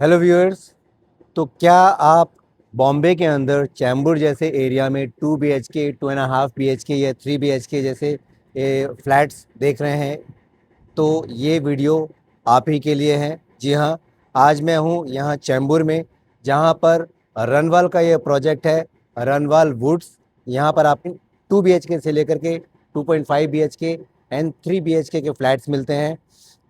Hello viewers. तो क्या आप बॉम्बे के अंदर चैम्बूर जैसे एरिया में 2 BHK 2.5 BHK या 3 BHK जैसे फ्लैट्स देख रहे हैं? तो ये वीडियो आप ही के लिए है। जी हाँ, आज मैं हूँ यहाँ चैम्बूर में, जहाँ पर रनवाल का ये प्रोजेक्ट है, रनवाल वुड्स। यहाँ पर आप 2 BHK से लेकर के 2.5 BHK एंड 3 BHK के फ्लैट्स मिलते हैं।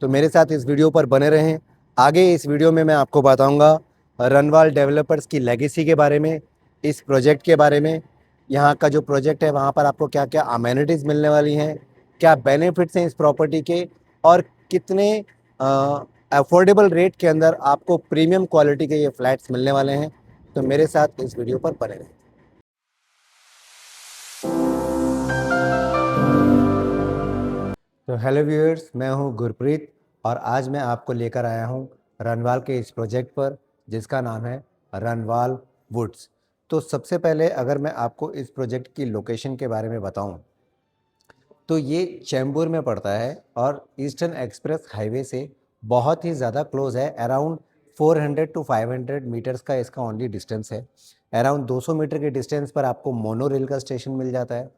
तो मेरे साथ इस वीडियो पर बने रहें। आगे इस वीडियो में मैं आपको बताऊंगा रनवाल डेवलपर्स की लेगेसी के बारे में, इस प्रोजेक्ट के बारे में, यहाँ का जो प्रोजेक्ट है वहाँ पर आपको क्या क्या अमेनिटीज़ मिलने वाली हैं, क्या बेनिफिट्स हैं इस प्रॉपर्टी के, और कितने अफोर्डेबल रेट के अंदर आपको प्रीमियम क्वालिटी के ये फ्लैट्स मिलने वाले हैं। तो मेरे साथ इस वीडियो पर बने रहें। तो हेलो व्यूअर्स, मैं हूं गुरप्रीत और आज मैं आपको लेकर आया हूं रनवाल के इस प्रोजेक्ट पर, जिसका नाम है रनवाल वुड्स। तो सबसे पहले अगर मैं आपको इस प्रोजेक्ट की लोकेशन के बारे में बताऊं, तो ये चैम्बूर में पड़ता है और ईस्टर्न एक्सप्रेस हाईवे से बहुत ही ज़्यादा क्लोज है। अराउंड 400 टू 500 मीटर्स का इसका ओनली डिस्टेंस है। अराउंड 200 मीटर के डिस्टेंस पर आपको मोनो रेल का स्टेशन मिल जाता है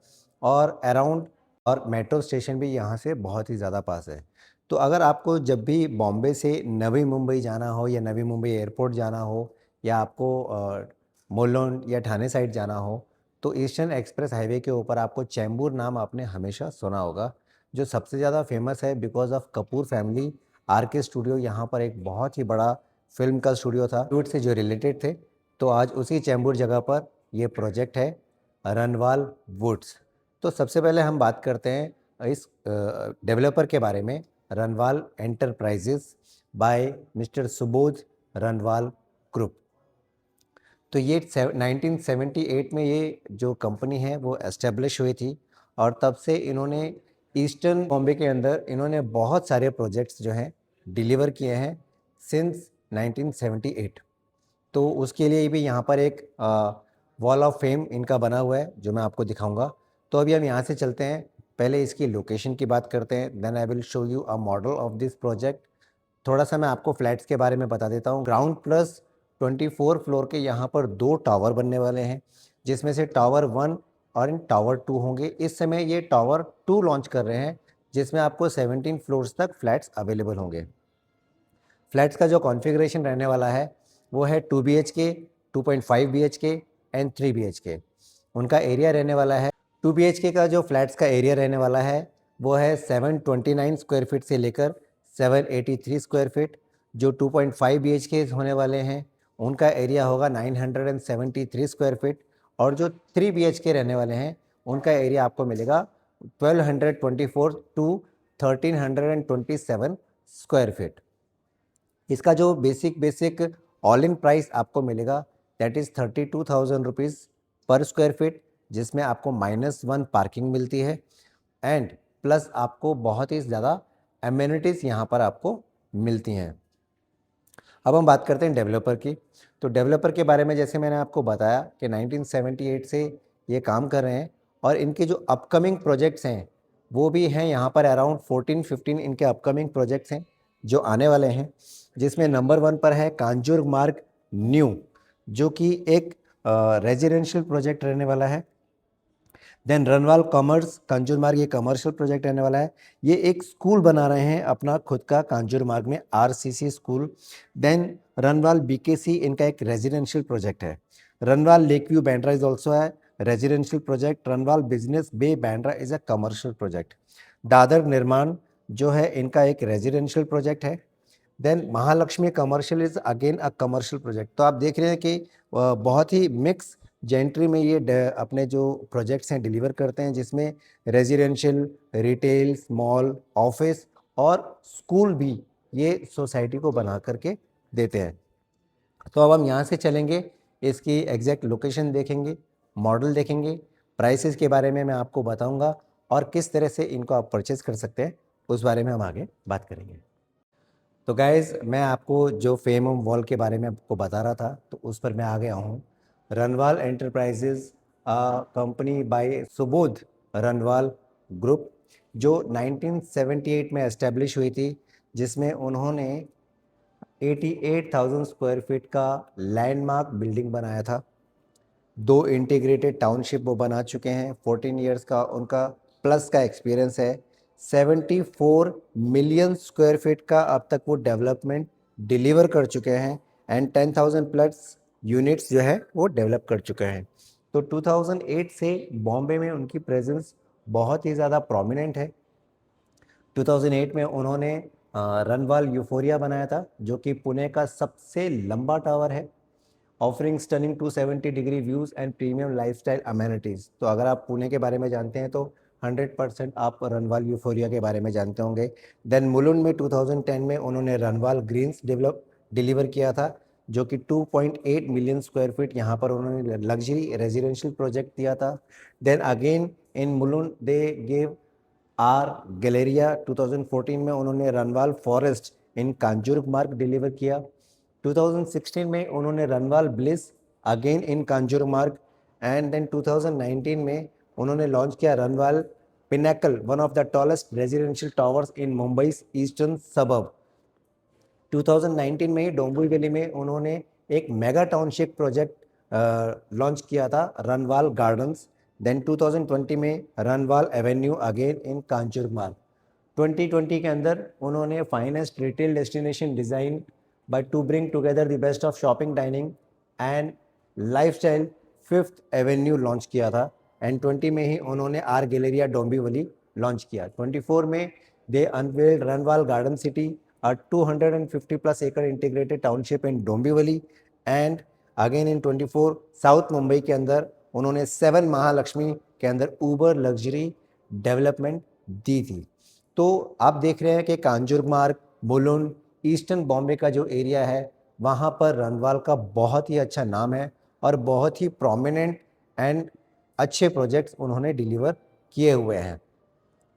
और मेट्रो स्टेशन भी यहाँ से बहुत ही ज़्यादा पास है। तो अगर आपको जब भी बॉम्बे से नवी मुंबई जाना हो या नवी मुंबई एयरपोर्ट जाना हो, या आपको मोलोन या ठाणे साइड जाना हो, तो ईस्टर्न एक्सप्रेस हाईवे के ऊपर आपको चैम्बूर नाम आपने हमेशा सुना होगा, जो सबसे ज़्यादा फेमस है because of Kapoor family. R K studio यहाँ पर एक बहुत ही बड़ा फिल्म का स्टूडियो था, बॉलीवुड से जो रिलेटेड थे। तो आज उसी चैम्बूर जगह पर ये प्रोजेक्ट है, रनवाल वुड्स। तो सबसे पहले हम बात करते हैं इस डेवलपर के बारे में, Runwal enterprises by mister Subodh Runwal group. तो ये 1978 में ये जो कंपनी है वो एस्टेब्लिश हुई थी, और तब से इन्होंने ईस्टर्न बॉम्बे के अंदर इन्होंने बहुत सारे प्रोजेक्ट्स जो हैं डिलीवर किए हैं सिंस 1978। तो उसके लिए भी यहाँ पर एक वॉल ऑफ फेम इनका बना हुआ है, जो मैं आपको दिखाऊंगा। तो अभी हम यहाँ से चलते हैं, पहले इसकी लोकेशन की बात करते हैं, then I will show you a model of this project. थोड़ा सा मैं आपको फ्लैट्स के बारे में बता देता हूँ। ग्राउंड प्लस 24 फ्लोर के यहाँ पर 2 टावर बनने वाले हैं, जिसमें से टावर 1 और इन टावर 2 होंगे। इस समय ये टावर 2 लॉन्च कर रहे हैं, जिसमें आपको 17 फ्लोर्स तक फ्लैट्स अवेलेबल होंगे। फ्लैट्स का जो कॉन्फ़िगरेशन रहने वाला है वो है 2 BHK 2.5 BHK एंड 3 BHK। उनका एरिया रहने वाला है, 2 BHK का जो फ्लैट्स का एरिया रहने वाला है वो है 729 स्क्वायर फीट से लेकर 783 स्क्वायर फीट। जो 2.5 BHK होने वाले हैं उनका एरिया होगा 973 स्क्वायर फीट, और जो 3 BHK रहने वाले हैं उनका एरिया आपको मिलेगा 1224 टू 1327 स्क्वायर फीट। इसका जो बेसिक ऑल इन प्राइस आपको मिलेगा दैट इज़ 32,000 रुपीज़ पर स्क्वायर फीट, जिसमें आपको -1 पार्किंग मिलती है एंड प्लस आपको बहुत ही ज़्यादा एमेनिटीज़ यहाँ पर आपको मिलती हैं। अब हम बात करते हैं डेवलपर की। तो डेवलपर के बारे में जैसे मैंने आपको बताया कि 1978 से ये काम कर रहे हैं, और इनके जो अपकमिंग प्रोजेक्ट्स हैं वो भी हैं यहाँ पर। अराउंड 14-15 इनके अपकमिंग प्रोजेक्ट्स हैं जो आने वाले हैं, जिसमें नंबर 1 पर है कांजूर मार्ग न्यू, जो कि एक रेजिडेंशियल प्रोजेक्ट रहने वाला है। देन रनवाल कॉमर्स कांजूर मार्ग, ये कमर्शियल प्रोजेक्ट रहने वाला है। ये एक स्कूल बना रहे हैं अपना खुद का कांजूर मार्ग में, RCC school. Then Runwal BKC, इनका एक रेजिडेंशियल प्रोजेक्ट है। Runwal lake view Bandra is also है residential project. Runwal business bay Bandra is a commercial project. Dadar Nirman जो है इनका एक रेजिडेंशियल प्रोजेक्ट है। Then Mahalakshmi commercial is again a commercial project. तो आप देख रहे हैं कि बहुत ही मिक्स जेंट्री में ये अपने जो प्रोजेक्ट्स हैं डिलीवर करते हैं, जिसमें रेजिडेंशियल, रिटेल, मॉल, ऑफिस और स्कूल भी ये सोसाइटी को बना करके देते हैं। तो अब हम यहाँ से चलेंगे, इसकी एग्जैक्ट लोकेशन देखेंगे, मॉडल देखेंगे, प्राइसेस के बारे में मैं आपको बताऊंगा, और किस तरह से इनको आप परचेज कर सकते हैं उस बारे में हम आगे बात करेंगे। तो गाइज़, मैं आपको जो फेम वॉल के बारे में आपको बता रहा था, तो उस पर मैं आ गया हूँ। Runwal enterprises company by Subodh Runwal group, जो 1978 में एस्टेब्लिश हुई थी, जिसमें उन्होंने 88,000 स्क्वायर फीट का लैंडमार्क बिल्डिंग बनाया था। 2 इंटीग्रेटेड टाउनशिप वो बना चुके हैं। 14 इयर्स का उनका प्लस का एक्सपीरियंस है। 74 मिलियन स्क्वायर फीट का अब तक वो डेवलपमेंट डिलीवर कर चुके हैं एंड 10,000 प्लस यूनिट्स जो है वो डेवलप कर चुके हैं। तो 2008 से बॉम्बे में उनकी प्रेजेंस बहुत ही ज़्यादा प्रोमिनेंट है। 2008 में उन्होंने रनवाल यूफोरिया बनाया था, जो कि पुणे का सबसे लंबा टावर है, offering stunning 270 degree views and premium lifestyle amenities. तो अगर आप पुणे के बारे में जानते हैं तो 100% आप रनवाल यूफोरिया के बारे में जानते होंगे। देन मुलुंड में 2010 में उन्होंने रनवाल ग्रीन्स डिलीवर किया था, जो कि 2.8 मिलियन स्क्वायर फीट यहाँ पर उन्होंने लग्जरी रेजिडेंशियल प्रोजेक्ट दिया था। Then again in Mulund they gave R Galleria. 2014 में उन्होंने रनवाल फॉरेस्ट इन कांजूर मार्ग डिलीवर किया। 2016 में उन्होंने Runwal bliss again in Kanjur मार्ग एंड देन 2019 में उन्होंने लॉन्च किया Runwal pinnacle, one of the tallest residential towers in Mumbai eastern suburb. 2019 में ही डोंबिवली में उन्होंने एक मेगा टाउनशिप प्रोजेक्ट लॉन्च किया था, रनवाल गार्डन्स। देन 2020 में रनवाल एवेन्यू अगेन इन कांचुर मार्ग। 2020 के अंदर उन्होंने finest retail destination design by two bring together the best of shopping, dining and lifestyle, fifth Avenue launch किया था। एंड 20 में ही उन्होंने आर गैलेरिया डोंबिवली लॉन्च किया। 24 में they unveiled Runwal garden city, a 250 plus acre integrated township in Dombivli. And again in 24 south Mumbai के अंदर उन्होंने 7 महालक्ष्मी के अंदर ऊबर लग्जरी डेवलपमेंट दी थी। तो आप देख रहे हैं कि कांजूर मार्ग, मुलुंड, ईस्टर्न बॉम्बे का जो एरिया है वहाँ पर रनवाल का बहुत ही अच्छा नाम है और बहुत ही प्रोमिनेंट एंड अच्छे प्रोजेक्ट्स उन्होंने डिलीवर किए हुए हैं।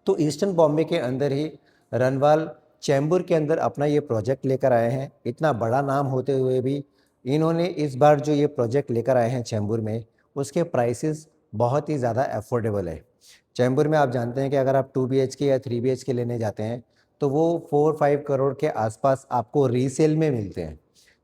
तो ईस्टर्न बॉम्बे के अंदर ही रनवाल चैम्बूर के अंदर अपना ये प्रोजेक्ट लेकर आए हैं। इतना बड़ा नाम होते हुए भी इन्होंने इस बार जो ये प्रोजेक्ट लेकर आए हैं चैम्बूर में, उसके प्राइसेस बहुत ही ज़्यादा अफोर्डेबल है। चैम्बूर में आप जानते हैं कि अगर आप 2 BHK या 3 BHK लेने जाते हैं तो वो 4-5 करोड़ के आसपास आपको रीसेल में मिलते हैं।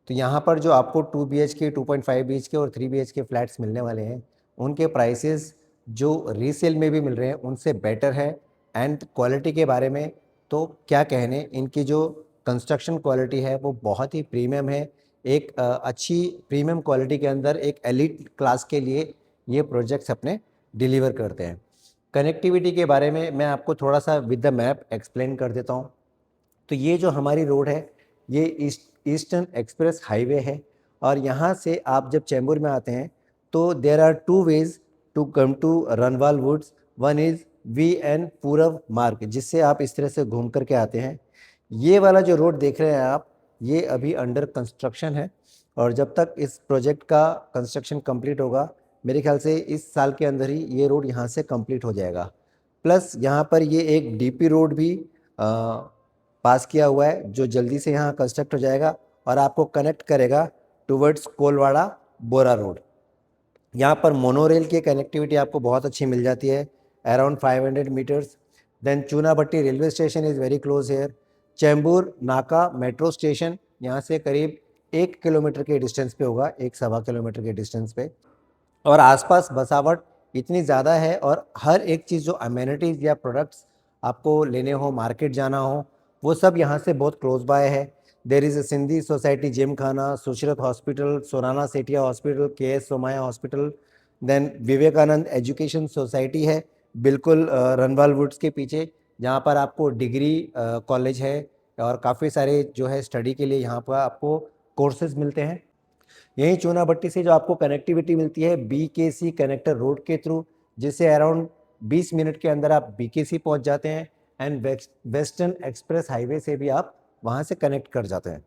तो यहाँ पर जो आपको 2 BHK, 2.5 BHK और 3 BHK फ्लैट्स मिलने वाले हैं, उनके प्राइसेस जो रीसेल में भी मिल रहे हैं उनसे बेटर है। एंड क्वालिटी के बारे में तो क्या कहने, इनकी जो कंस्ट्रक्शन क्वालिटी है वो बहुत ही प्रीमियम है। एक अच्छी प्रीमियम क्वालिटी के अंदर एक एलिट क्लास के लिए ये प्रोजेक्ट्स अपने डिलीवर करते हैं। कनेक्टिविटी के बारे में मैं आपको थोड़ा सा विद द मैप एक्सप्लेन कर देता हूँ। तो ये जो हमारी रोड है ये ईस्टर्न एक्सप्रेस हाईवे है और यहाँ से आप जब चैम्बूर में आते हैं तो there are 2 ways to come to Runwal Woods. One is VN Purav मार्ग, जिससे आप इस तरह से घूम करके आते हैं। ये वाला जो रोड देख रहे हैं आप, ये अभी अंडर कंस्ट्रक्शन है और जब तक इस प्रोजेक्ट का कंस्ट्रक्शन कंप्लीट होगा, मेरे ख्याल से इस साल के अंदर ही ये रोड यहाँ से कंप्लीट हो जाएगा। प्लस यहाँ पर ये एक DP रोड भी पास किया हुआ है जो जल्दी से यहाँ कंस्ट्रक्ट हो जाएगा और आपको कनेक्ट करेगा टुवर्ड्स कोलवाड़ा बोरा रोड। यहाँ पर मोनोरेल की कनेक्टिविटी आपको बहुत अच्छी मिल जाती है, around 500 metres. Then Chunabhatti railway station is very close here. Chembur Naka metro station यहाँ से करीब 1 किलोमीटर के डिस्टेंस पे होगा, 1-1.25 किलोमीटर के डिस्टेंस पे। और आसपास बसावट इतनी ज़्यादा है और हर एक चीज़ जो अमेनिटीज़ या प्रोडक्ट्स आपको लेने हो, मार्केट जाना हो, वो सब यहाँ से बहुत क्लोज बाय है। There is a Sindhi society, Gymkhana, Sushrut hospital, Sorana Sethia hospital, KS Somaiya hospital. Then Vivekanand education society है बिल्कुल रनवाल वुड्स के पीछे, जहाँ पर आपको डिग्री कॉलेज है और काफ़ी सारे जो है स्टडी के लिए यहाँ पर आपको कोर्सेज मिलते हैं। यहीं चूनाभट्टी से जो आपको कनेक्टिविटी मिलती है BKC कनेक्टर रोड के थ्रू, जिससे अराउंड 20 मिनट के अंदर आप BKC पहुंच जाते हैं एंड वेस्टर्न एक्सप्रेस हाईवे से भी आप वहां से कनेक्ट कर जाते हैं।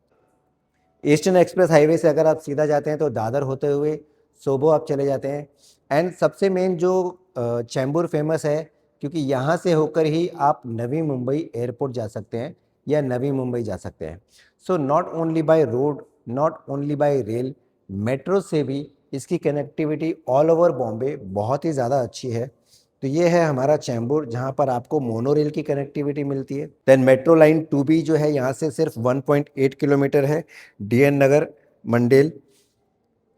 ईस्टर्न एक्सप्रेस हाईवे से अगर आप सीधा जाते हैं तो दादर होते हुए सोबो आप चले जाते हैं। एंड सबसे मेन जो चैम्बूर फेमस है, क्योंकि यहाँ से होकर ही आप नवी मुंबई एयरपोर्ट जा सकते हैं या नवी मुंबई जा सकते हैं। So not only by road, not only by rail, metro से भी इसकी कनेक्टिविटी ऑल ओवर बॉम्बे बहुत ही ज़्यादा अच्छी है। तो ये है हमारा चैम्बूर, जहाँ पर आपको मोनोरेल की कनेक्टिविटी मिलती है। देन मेट्रो लाइन 2B जो है यहाँ से सिर्फ 1.8 किलोमीटर है, DN नगर मंडेल,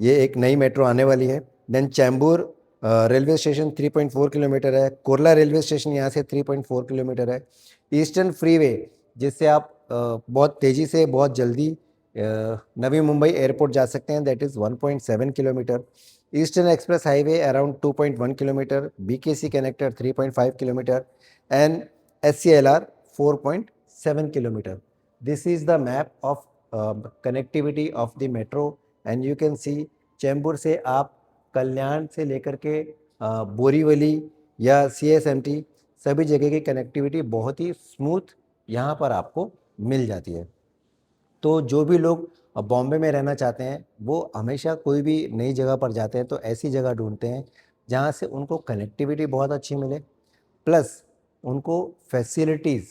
ये एक नई मेट्रो आने वाली है। Then Chembur railway station 3.4 kilometre है। कुर्ला रेलवे स्टेशन यहाँ से 3.4 किलोमीटर है। ईस्टर्न फ्रीवे, जिससे आप बहुत तेज़ी से बहुत जल्दी नवी मुंबई एयरपोर्ट जा सकते हैं, that is 1.7 kilometre. Eastern express highway around 2.1 kilometre, BKC connector 3.5 kilometre and SCLR 4.7 kilometre. This is the map of connectivity of the metro and you can see Chembur से आप कल्याण से लेकर के बोरीवली या CSMT सभी जगह की कनेक्टिविटी बहुत ही स्मूथ यहाँ पर आपको मिल जाती है। तो जो भी लोग बॉम्बे में रहना चाहते हैं वो हमेशा कोई भी नई जगह पर जाते हैं तो ऐसी जगह ढूंढते हैं जहाँ से उनको कनेक्टिविटी बहुत अच्छी मिले, प्लस उनको फैसिलिटीज़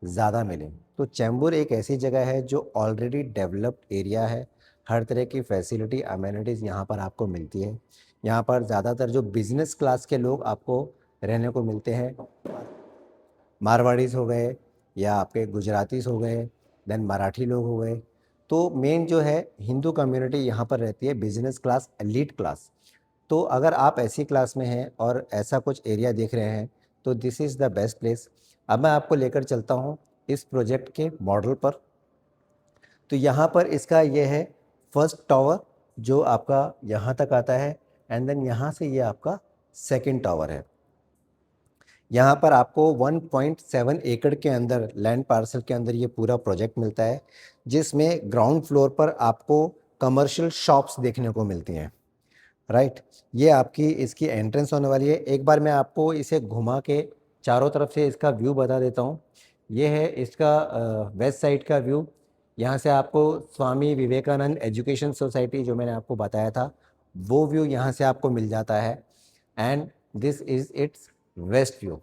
ज़्यादा मिलें। तो चैम्बूर एक ऐसी जगह है जो ऑलरेडी डेवलप्ड एरिया है, हर तरह की फैसिलिटी अमेनिटीज़ यहाँ पर आपको मिलती है। यहाँ पर ज़्यादातर जो बिज़नेस क्लास के लोग आपको रहने को मिलते हैं, मारवाड़ीज़ हो गए या आपके गुजरातीज़ हो गए, देन मराठी लोग हो गए। तो मेन जो है हिंदू कम्युनिटी यहाँ पर रहती है, बिजनेस क्लास, एलीट क्लास। तो अगर आप ऐसी क्लास में हैं और ऐसा कुछ एरिया देख रहे हैं तो this is the best place. अब मैं आपको लेकर चलता हूँ इस प्रोजेक्ट के मॉडल पर। तो यहाँ पर इसका ये है फर्स्ट टावर जो आपका यहाँ तक आता है, एंड देन यहाँ से ये आपका सेकंड टावर है। यहाँ पर आपको 1.7 एकड़ के अंदर, लैंड पार्सल के अंदर ये पूरा प्रोजेक्ट मिलता है, जिसमें ग्राउंड फ्लोर पर आपको कमर्शियल शॉप्स देखने को मिलती हैं, राइट। ये आपकी इसकी एंट्रेंस होने वाली है। एक बार मैं आपको इसे घुमा के चारों तरफ से इसका व्यू बता देता हूँ। ये है इसका वेस्ट साइड का व्यू। यहाँ से आपको स्वामी विवेकानंद एजुकेशन सोसाइटी जो मैंने आपको बताया था वो व्यू यहाँ से आपको मिल जाता है, and this is its west view.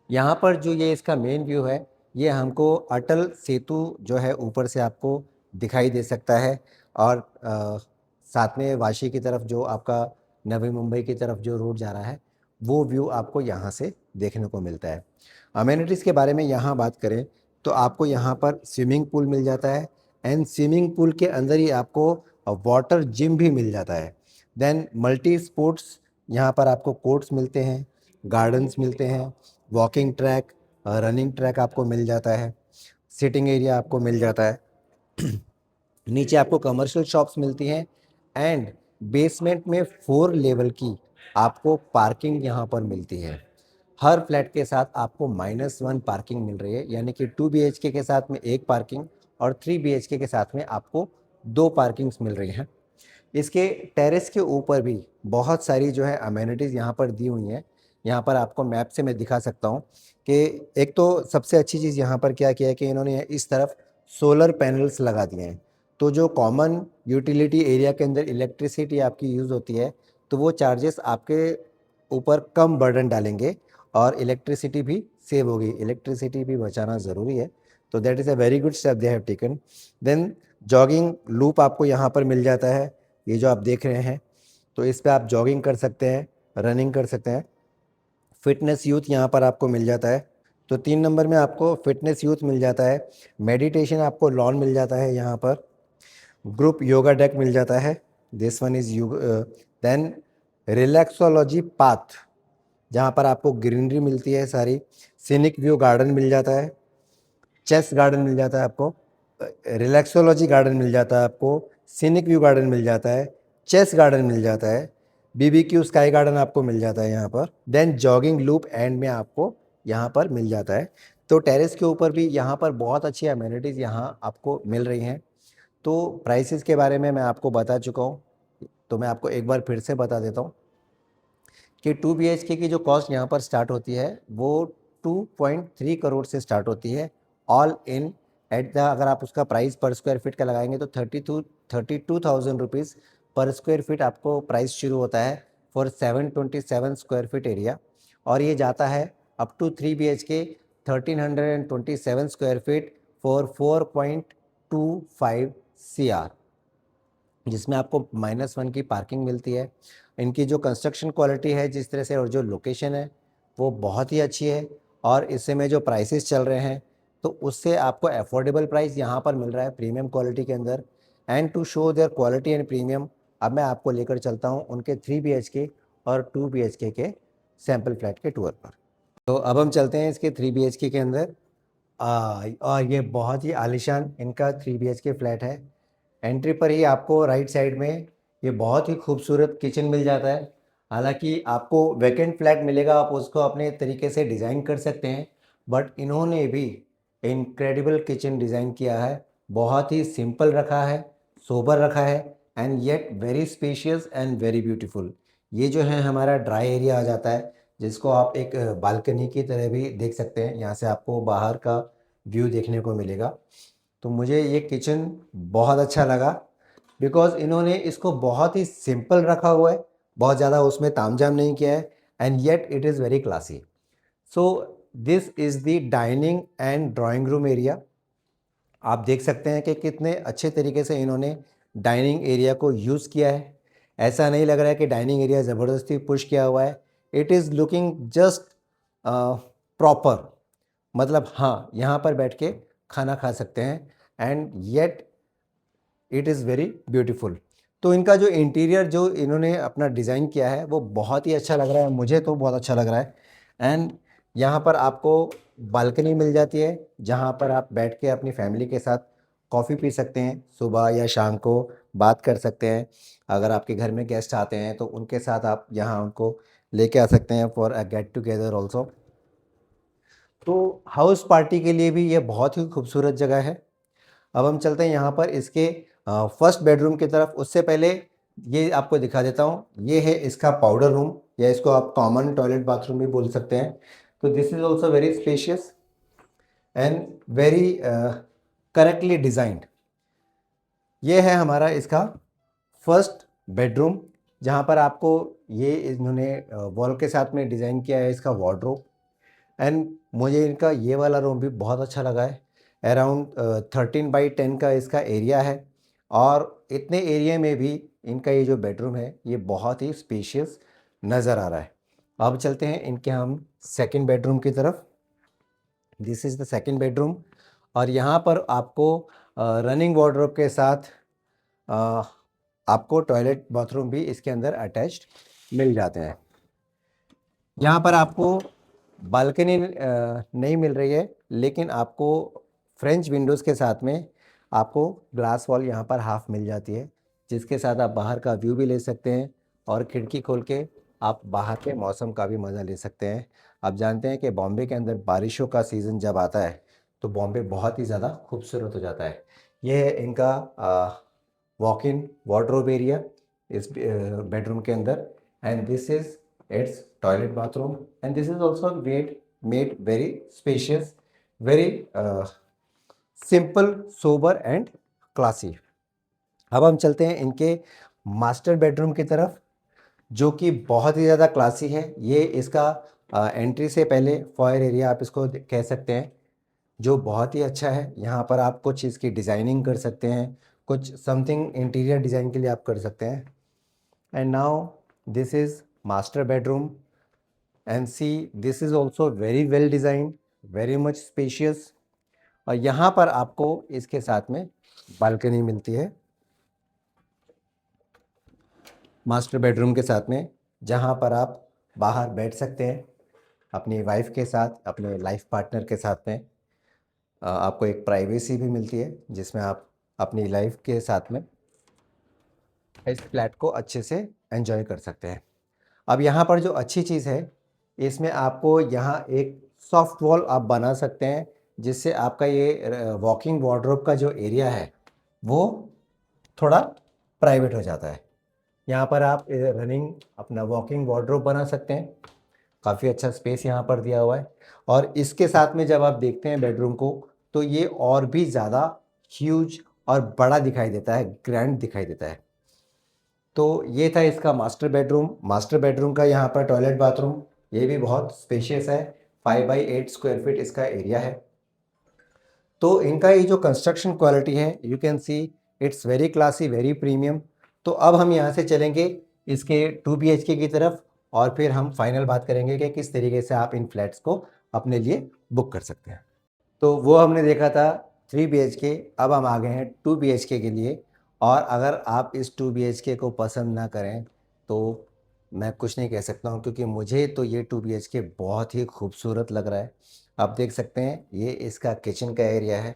यहाँ पर जो ये इसका मेन व्यू है, ये हमको अटल सेतु जो है ऊपर से आपको दिखाई दे सकता है, और साथ में वाशी की तरफ जो आपका नवी मुंबई की तरफ जो रोड जा रहा है वो व्यू आपको यहाँ से देखने को मिलता है। अमेनिटीज़ के बारे में यहाँ बात करें तो आपको यहाँ पर स्विमिंग पूल मिल जाता है, एंड स्विमिंग पूल के अंदर ही आपको वाटर जिम भी मिल जाता है। देन मल्टी स्पोर्ट्स, यहाँ पर आपको कोर्ट्स मिलते हैं, गार्डन्स मिलते हैं, वॉकिंग ट्रैक, रनिंग ट्रैक आपको मिल जाता है, सिटिंग एरिया आपको मिल जाता है। नीचे आपको कमर्शियल शॉप्स मिलती हैं, एंड बेसमेंट में 4 लेवल की आपको पार्किंग यहाँ पर मिलती है। हर फ्लैट के साथ आपको -1 पार्किंग मिल रही है, यानी कि 2 BHK के साथ में 1 पार्किंग और 3 BHK के साथ में आपको 2 पार्किंग्स मिल रही हैं। इसके टेरेस के ऊपर भी बहुत सारी जो है अमेनिटीज़ यहाँ पर दी हुई हैं। यहाँ पर आपको मैप से मैं दिखा सकता हूँ कि एक तो सबसे अच्छी चीज़ यहाँ पर क्या किया है कि इन्होंने इस तरफ सोलर पैनल्स लगा दिए हैं। तो जो कॉमन यूटिलिटी एरिया के अंदर इलेक्ट्रिसिटी आपकी यूज़ होती है तो वो चार्जेस आपके ऊपर कम बर्डन डालेंगे और इलेक्ट्रिसिटी भी सेव होगी। इलेक्ट्रिसिटी भी बचाना ज़रूरी है, तो that is a very good step they have taken. Then jogging loop आपको यहाँ पर मिल जाता है, ये जो आप देख रहे हैं, तो इस पे आप जॉगिंग कर सकते हैं, रनिंग कर सकते हैं। फिटनेस यूथ यहाँ पर आपको मिल जाता है, तो 3 नंबर में आपको फिटनेस यूथ मिल जाता है। मेडिटेशन आपको लॉन मिल जाता है, यहाँ पर ग्रुप योगा डेक मिल जाता है, this one is you. Then relaxology path, जहाँ पर आपको ग्रीनरी मिलती है सारी, सीनिक व्यू गार्डन मिल जाता है, चेस गार्डन मिल जाता है आपको, रिलैक्सोलॉजी गार्डन मिल जाता है आपको, सीनिक व्यू गार्डन मिल जाता है, चेस गार्डन मिल जाता है, BBQ स्काई गार्डन आपको मिल जाता है यहाँ पर। देन जॉगिंग लूप एंड में आपको यहाँ पर मिल जाता है। तो टेरेस के ऊपर भी यहाँ पर बहुत अच्छी अमेनिटीज़ यहाँ आपको मिल रही हैं। तो प्राइसेस के बारे में मैं आपको बता चुका हूँ, तो मैं आपको एक बार फिर से बता देता हूँ कि 2 BHK की जो कॉस्ट यहाँ पर स्टार्ट होती है वो 2.3 करोड़ से स्टार्ट होती है, ऑल इन एट द, अगर आप उसका प्राइस पर स्क्वायर फीट का लगाएंगे तो 32,000 रुपीज़ पर स्क्वायर फीट आपको प्राइस शुरू होता है फॉर 727 स्क्वायर फीट एरिया, और ये जाता है up to 3 BHK 1327 square feet for 4.25 CR, जिसमें आपको -1 की पार्किंग मिलती है। इनकी जो कंस्ट्रक्शन क्वालिटी है जिस तरह से और जो लोकेशन है वो बहुत ही अच्छी है। और इस समय जो प्राइसेस चल रहे हैं तो उससे आपको अफोर्डेबल प्राइस यहाँ पर मिल रहा है प्रीमियम क्वालिटी के अंदर। And to show their quality and premium, अब मैं आपको लेकर चलता हूँ उनके 3 BHK और 2 BHK के सैम्पल फ्लैट के टूर पर। तो अब हम चलते हैं इसके 3 BHK के अंदर। और ये बहुत ही आलीशान इनका 3 BHK फ्लैट है। एंट्री पर ही आपको राइट साइड में ये बहुत ही खूबसूरत किचन मिल जाता है। हालांकि आपको वैकेंट फ्लैट मिलेगा, आप उसको अपने तरीके से डिज़ाइन कर सकते हैं, बट इन्होंने भी इनक्रेडिबल किचन डिज़ाइन किया है। बहुत ही सिंपल रखा है, सोबर रखा है, and yet very spacious and very beautiful. ये जो है हमारा ड्राई एरिया आ जाता है, जिसको आप एक बालकनी की तरह भी देख सकते हैं। यहाँ से आपको बाहर का व्यू देखने को मिलेगा। तो मुझे ये किचन बहुत अच्छा लगा, बिकॉज़ इन्होंने इसको बहुत ही सिंपल रखा हुआ है, बहुत ज़्यादा उसमें तामझाम नहीं किया है, and yet it is very classy. So this is the dining and drawing room area. आप देख सकते हैं कि कितने अच्छे तरीके से इन्होंने डाइनिंग एरिया को यूज़ किया है। ऐसा नहीं लग रहा है कि डाइनिंग एरिया ज़बरदस्ती पुश किया हुआ है। It is looking just proper. मतलब हाँ, यहाँ पर बैठ के खाना खा सकते हैं, and yet it is very beautiful. तो इनका जो इंटीरियर जो इन्होंने अपना डिज़ाइन किया है वो बहुत ही अच्छा लग रहा है, मुझे तो बहुत अच्छा लग रहा है। एंड यहाँ पर आपको बालकनी मिल जाती है, जहाँ पर आप बैठ के अपनी फैमिली के साथ कॉफ़ी पी सकते हैं, सुबह या शाम को बात कर सकते हैं। अगर आपके घर में गेस्ट आते हैं तो उनके साथ आप यहाँ उनको लेके आ सकते हैं for a get together also. तो हाउस पार्टी के लिए भी ये बहुत ही खूबसूरत जगह है। अब हम चलते हैं यहाँ पर इसके फर्स्ट बेडरूम की तरफ। उससे पहले ये आपको दिखा देता हूँ, ये है इसका पाउडर रूम, या इसको आप कॉमन टॉयलेट बाथरूम भी बोल सकते हैं। तो this is also very spacious and very correctly designed. ये है हमारा इसका फर्स्ट बेडरूम, जहाँ पर आपको ये इन्होंने वॉल के साथ में डिज़ाइन किया है इसका वार्डरोब। एंड मुझे इनका ये वाला रूम भी बहुत अच्छा लगा है। अराउंड 13x10 का इसका एरिया है, और इतने एरिया में भी इनका ये जो बेडरूम है ये बहुत ही स्पेशियस नज़र आ रहा है। अब चलते हैं इनके हम सेकंड बेडरूम की तरफ। This is the second bedroom, और यहाँ पर आपको रनिंग वार्डरोब के साथ अ, आपको टॉयलेट बाथरूम भी इसके अंदर अटैच्ड मिल जाते हैं। यहाँ पर आपको बालकनी नहीं मिल रही है, लेकिन आपको फ्रेंच विंडोज़ के साथ में आपको ग्लास वॉल यहाँ पर हाफ़ मिल जाती है, जिसके साथ आप बाहर का व्यू भी ले सकते हैं, और खिड़की खोल के आप बाहर के मौसम का भी मज़ा ले सकते हैं। आप जानते हैं कि बॉम्बे के अंदर बारिशों का सीज़न जब आता है तो बॉम्बे बहुत ही ज़्यादा खूबसूरत हो जाता है। ये है इनका वॉक इन वार्डरोब एरिया इस बेडरूम के अंदर, and this is its toilet bathroom, and this is also made very spacious, very simple, sober and classy। अब हम चलते हैं इनके मास्टर बेडरूम की तरफ, जो कि बहुत ही ज़्यादा क्लासी है। ये इसका एंट्री से पहले फॉयर एरिया आप इसको कह सकते हैं, जो बहुत ही अच्छा है। यहाँ पर आप कुछ इसकी डिज़ाइनिंग कर सकते हैं, कुछ समथिंग इंटीरियर डिज़ाइन के लिए आप कर सकते हैं। And now this is master bedroom, and see this is also very well designed, very much spacious। और यहाँ पर आपको इसके साथ में बालकनी मिलती है मास्टर बेडरूम के साथ में, जहाँ पर आप बाहर बैठ सकते हैं अपनी वाइफ के साथ, अपने लाइफ पार्टनर के साथ में। आपको एक प्राइवेसी भी मिलती है, जिसमें आप अपनी लाइफ के साथ में इस फ्लैट को अच्छे से एंजॉय कर सकते हैं। अब यहाँ पर जो अच्छी चीज़ है, इसमें आपको यहाँ एक सॉफ्ट वॉल आप बना सकते हैं, जिससे आपका ये वॉकिंग वार्डरोब का जो एरिया है वो थोड़ा प्राइवेट हो जाता है। यहाँ पर आप रनिंग अपना वॉकिंग वार्डरोब बना सकते हैं। काफ़ी अच्छा स्पेस यहाँ पर दिया हुआ है, और इसके साथ में जब आप देखते हैं बेडरूम को तो ये और भी ज़्यादा ह्यूज और बड़ा दिखाई देता है, ग्रैंड दिखाई देता है। तो ये था इसका मास्टर बेडरूम। मास्टर बेडरूम का यहाँ पर टॉयलेट बाथरूम, ये भी बहुत स्पेशियस है। 5x8 स्क्वायर फीट इसका एरिया है। तो इनका ये जो कंस्ट्रक्शन क्वालिटी है, you can see it's very classy, very premium. तो अब हम यहाँ से चलेंगे इसके 2 BHK की तरफ और फिर हम फाइनल बात करेंगे कि किस तरीके से आप इन फ्लैट्स को अपने लिए बुक कर सकते हैं। तो वो हमने देखा था 3 BHK, अब हम आ गए हैं 2 BHK के लिए। और अगर आप इस 2 BHK को पसंद ना करें तो मैं कुछ नहीं कह सकता हूँ, क्योंकि मुझे तो ये 2 BHK बहुत ही खूबसूरत लग रहा है। आप देख सकते हैं ये इसका किचन का एरिया है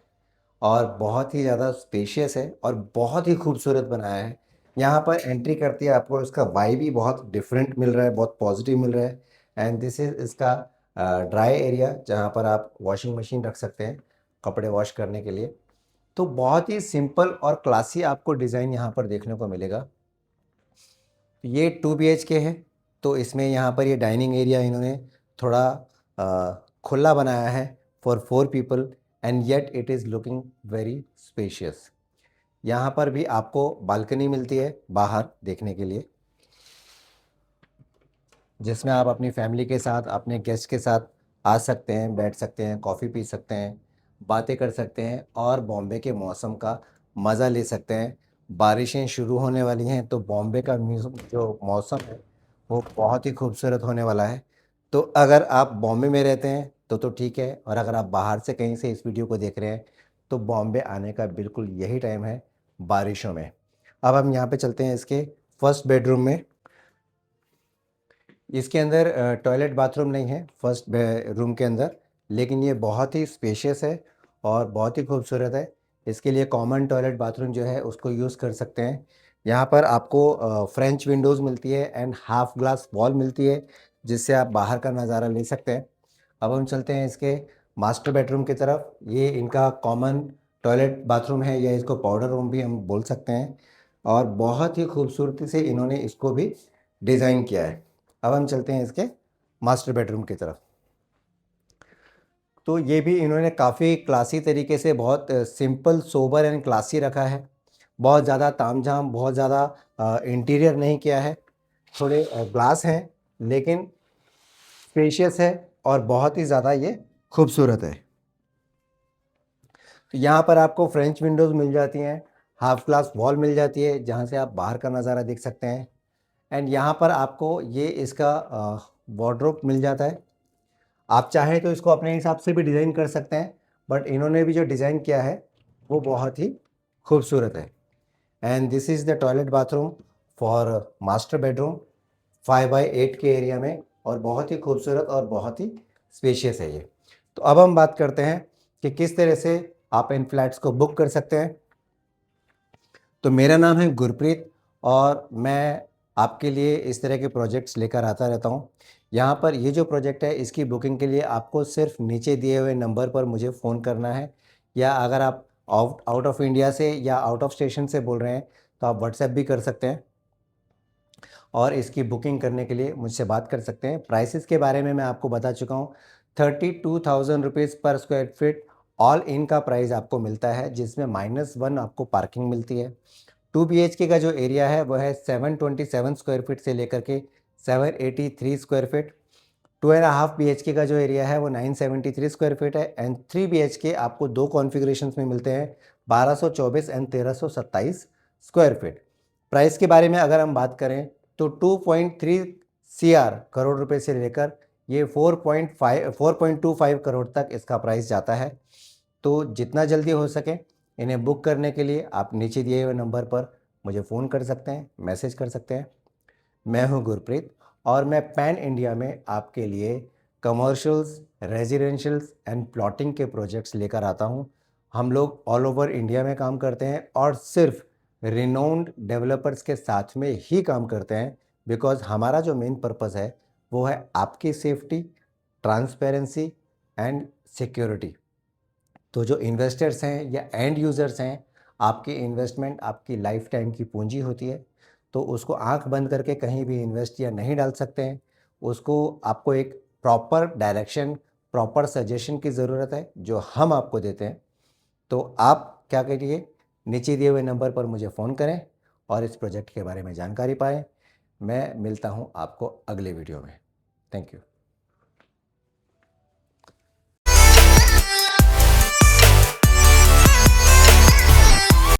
और बहुत ही ज़्यादा स्पेशियस है और बहुत ही खूबसूरत बनाया है। यहाँ पर एंट्री करती है आपको इसका वाइब भी बहुत डिफरेंट मिल रहा है, बहुत पॉजिटिव मिल रहा है। एंड दिस इज़ इसका ड्राई एरिया, जहाँ पर आप वॉशिंग मशीन रख सकते हैं कपड़े वॉश करने के लिए। तो बहुत ही सिंपल और क्लासी आपको डिज़ाइन यहाँ पर देखने को मिलेगा। ये 2 BHK है, तो इसमें यहाँ पर ये डाइनिंग एरिया इन्होंने थोड़ा खुला बनाया है for 4 people, and yet it is looking very spacious. यहाँ पर भी आपको बालकनी मिलती है बाहर देखने के लिए, जिसमें आप अपनी फैमिली के साथ, अपने गेस्ट के साथ आ सकते हैं, बैठ सकते हैं, कॉफ़ी पी सकते हैं, बातें कर सकते हैं और बॉम्बे के मौसम का मज़ा ले सकते हैं। बारिशें शुरू होने वाली हैं, तो बॉम्बे का जो मौसम है वो बहुत ही खूबसूरत होने वाला है। तो अगर आप बॉम्बे में रहते हैं तो ठीक है, और अगर आप बाहर से कहीं से इस वीडियो को देख रहे हैं तो बॉम्बे आने का बिल्कुल यही टाइम है, बारिशों में। अब हम यहाँ पे चलते हैं इसके फर्स्ट बेडरूम में। इसके अंदर टॉयलेट बाथरूम नहीं है फर्स्ट रूम के अंदर, लेकिन ये बहुत ही स्पेशियस है और बहुत ही खूबसूरत है। इसके लिए कॉमन टॉयलेट बाथरूम जो है उसको यूज़ कर सकते हैं। यहाँ पर आपको फ्रेंच विंडोज़ मिलती है एंड हाफ ग्लास वॉल मिलती है, जिससे आप बाहर का नज़ारा ले सकते हैं। अब हम चलते हैं इसके मास्टर बेडरूम की तरफ। ये इनका कॉमन टॉयलेट बाथरूम है, या इसको पाउडर रूम भी हम बोल सकते हैं, और बहुत ही खूबसूरती से इन्होंने इसको भी डिज़ाइन किया है। अब हम चलते हैं इसके मास्टर बेडरूम की तरफ। तो ये भी इन्होंने काफ़ी क्लासी तरीके से, बहुत सिंपल, सोबर एंड क्लासी रखा है। बहुत ज़्यादा तामझाम, बहुत ज़्यादा इंटीरियर नहीं किया है। थोड़े ग्लास हैं, लेकिन स्पेशियस है और बहुत ही ज़्यादा ये खूबसूरत है। तो यहाँ पर आपको फ्रेंच विंडोज़ मिल जाती हैं, हाफ ग्लास वॉल मिल जाती है जहाँ से आप बाहर का नज़ारा देख सकते हैं। एंड यहाँ पर आपको ये इसका वार्डरोब मिल जाता है। आप चाहें तो इसको अपने हिसाब से भी डिज़ाइन कर सकते हैं, बट इन्होंने भी जो डिज़ाइन किया है वो बहुत ही खूबसूरत है। And this is the toilet bathroom for master bedroom 5x8 के एरिया में, और बहुत ही खूबसूरत और बहुत ही स्पेशियस है ये। तो अब हम बात करते हैं कि किस तरह से आप इन फ्लैट्स को बुक कर सकते हैं। तो मेरा नाम है गुरप्रीत और मैं आपके लिए इस तरह के प्रोजेक्ट्स लेकर आता रहता हूँ। यहाँ पर ये जो प्रोजेक्ट है इसकी बुकिंग के लिए आपको सिर्फ नीचे दिए हुए नंबर पर मुझे फ़ोन करना है, या अगर आप आउट ऑफ इंडिया से या आउट ऑफ स्टेशन से बोल रहे हैं तो आप व्हाट्सएप भी कर सकते हैं और इसकी बुकिंग करने के लिए मुझसे बात कर सकते हैं। प्राइसेस के बारे में मैं आपको बता चुका हूँ। 32,000 रुपीज़ पर स्क्वायर फीट ऑल इन का प्राइस आपको मिलता है, जिसमें -1 आपको पार्किंग मिलती है। 2 BHK का जो एरिया है वो है 727 स्क्वायर फीट से लेकर के 783 स्क्वायर फीट। 2.5 BHK का जो एरिया है वो 973 स्क्वायर फीट है। एंड 3 BHK आपको दो कॉन्फ़िगरेशंस में मिलते हैं, 1224 एंड 1327 स्क्वायर फीट। प्राइस के बारे में अगर हम बात करें तो 2.3 करोड़ रुपए से लेकर ये 4.25 करोड़ तक इसका प्राइस जाता है। तो जितना जल्दी हो सके इन्हें बुक करने के लिए आप नीचे दिए हुए नंबर पर मुझे फ़ोन कर सकते हैं, मैसेज कर सकते हैं। मैं हूं गुरप्रीत और मैं पैन इंडिया में आपके लिए कमर्शियल्स, रेजिडेंशियल्स एंड प्लॉटिंग के प्रोजेक्ट्स लेकर आता हूं। हम लोग ऑल ओवर इंडिया में काम करते हैं और सिर्फ रिनोन्ड डेवलपर्स के साथ में ही काम करते हैं, बिकॉज़ हमारा जो मेन पर्पस है वो है आपकी सेफ्टी, ट्रांसपेरेंसी एंड सिक्योरिटी। तो जो इन्वेस्टर्स हैं या एंड यूज़र्स हैं, आपकी इन्वेस्टमेंट आपकी लाइफ टाइम की पूंजी होती है, तो उसको आंख बंद करके कहीं भी इन्वेस्ट या नहीं डाल सकते हैं। उसको आपको एक प्रॉपर डायरेक्शन, प्रॉपर सजेशन की ज़रूरत है जो हम आपको देते हैं। तो आप क्या करिए, नीचे दिए हुए नंबर पर मुझे फ़ोन करें और इस प्रोजेक्ट के बारे में जानकारी पाएँ। मैं मिलता हूँ आपको अगले वीडियो में। Thank you.